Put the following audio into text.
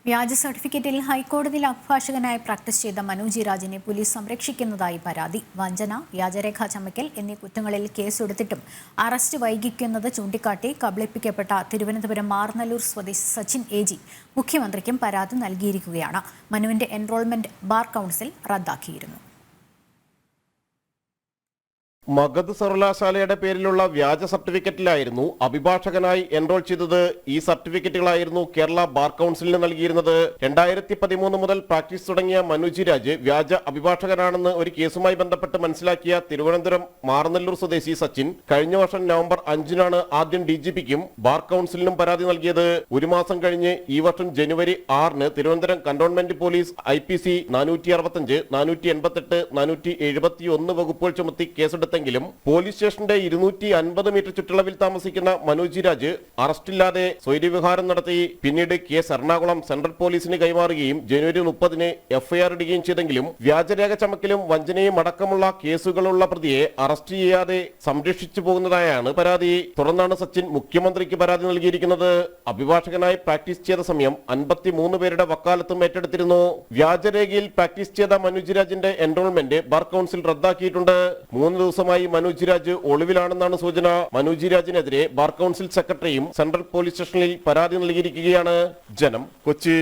വ്യാജ സർട്ടിഫിക്കറ്റിൽ ഹൈക്കോടതിയിൽ അഭിഭാഷകനായി പ്രാക്ടീസ് ചെയ്ത മനോജ് രാജിനെ പോലീസ് സംരക്ഷിക്കുന്നതായി പരാതി. വഞ്ചന, വ്യാജരേഖ ചമയ്ക്കൽ എന്നീ കുറ്റങ്ങളിൽ കേസെടുത്തിട്ടും അറസ്റ്റ് വൈകിക്കുന്നത് ചൂണ്ടിക്കാട്ടി കബളിപ്പിക്കപ്പെട്ട തിരുവനന്തപുരം മാർനല്ലൂർ സ്വദേശി സച്ചിൻ എ.ജി മുഖ്യമന്ത്രിക്കും പരാതി നൽകിയിരിക്കുകയാണ്. മനുവിന്റെ എൻറോൾമെന്റ് ബാർ കൗൺസിൽ റദ്ദാക്കിയിരുന്നു. മഗധ് സർവകലാശാലയുടെ പേരിലുള്ള വ്യാജ സർട്ടിഫിക്കറ്റിലായിരുന്നു അഭിഭാഷകനായി എൻറോൾ ചെയ്തത്. ഈ സർട്ടിഫിക്കറ്റുകളായിരുന്നു കേരള ബാർ കൗൺസിലിന് നൽകിയിരുന്നത്. 2013 മുതൽ പ്രാക്ടീസ് തുടങ്ങിയ മനോജ് രാജ് വ്യാജ അഭിഭാഷകനാണെന്ന് ഒരു കേസുമായി ബന്ധപ്പെട്ട് മനസ്സിലാക്കിയ തിരുവനന്തപുരം മാർനല്ലൂർ സ്വദേശി സച്ചിൻ കഴിഞ്ഞ വർഷം നവംബർ 5-നാണ് ആദ്യം DGPക്കും ബാർ കൗൺസിലിനും പരാതി നൽകിയത്. ഒരു മാസം കഴിഞ്ഞ് ഈ വർഷം ജനുവരി 6-ന് തിരുവനന്തപുരം കന്റോൺമെന്റ് പോലീസ് IPC 465, 488, 471 വകുപ്പുകൾ ചുമത്തി കേസെടുത്ത പോലീസ് സ്റ്റേഷന്റെ 250 മീറ്റർ ചുറ്റളവിൽ താമസിക്കുന്ന മനോജ് രാജ് അറസ്റ്റില്ലാതെ സ്വൈര്യവിഹാരം നടത്തി. പിന്നീട് കേസ് എറണാകുളം സെൻട്രൽ പോലീസിന് കൈമാറുകയും ജനുവരി 30-ന് FIR ഇടുകയും ചെയ്തെങ്കിലും വ്യാജരേഖ ചമക്കലും വഞ്ചനയും അടക്കമുള്ള കേസുകളുള്ള പ്രതിയെ അറസ്റ്റ് ചെയ്യാതെ സംരക്ഷിച്ചു പോകുന്നതായാണ് പരാതി. തുടർന്നാണ് സച്ചിൻ മുഖ്യമന്ത്രിക്ക് പരാതി നൽകിയിരിക്കുന്നത്. അഭിഭാഷകനായി പ്രാക്ടീസ് ചെയ്ത സമയം 53 പേരുടെ വക്കാലത്തും ഏറ്റെടുത്തിരുന്നു. വ്യാജരേഖയിൽ പ്രാക്ടീസ് ചെയ്ത മനോജ് രാജിന്റെ എൻറോൾമെന്റ് ബാർ കൗൺസിൽ റദ്ദാക്കിയിട്ടുണ്ട്. 3 ദിവസം മനോജ് രാജ് ഒളിവിലാണെന്നാണ് സൂചന. മനോജ് രാജിനെതിരെ ബാർ കൗൺസിൽ സെക്രട്ടറിയും സെൻട്രൽ പോലീസ് സ്റ്റേഷനിൽ പരാതി നൽകിയിരിക്കുകയാണ്. ജനം, കൊച്ചി.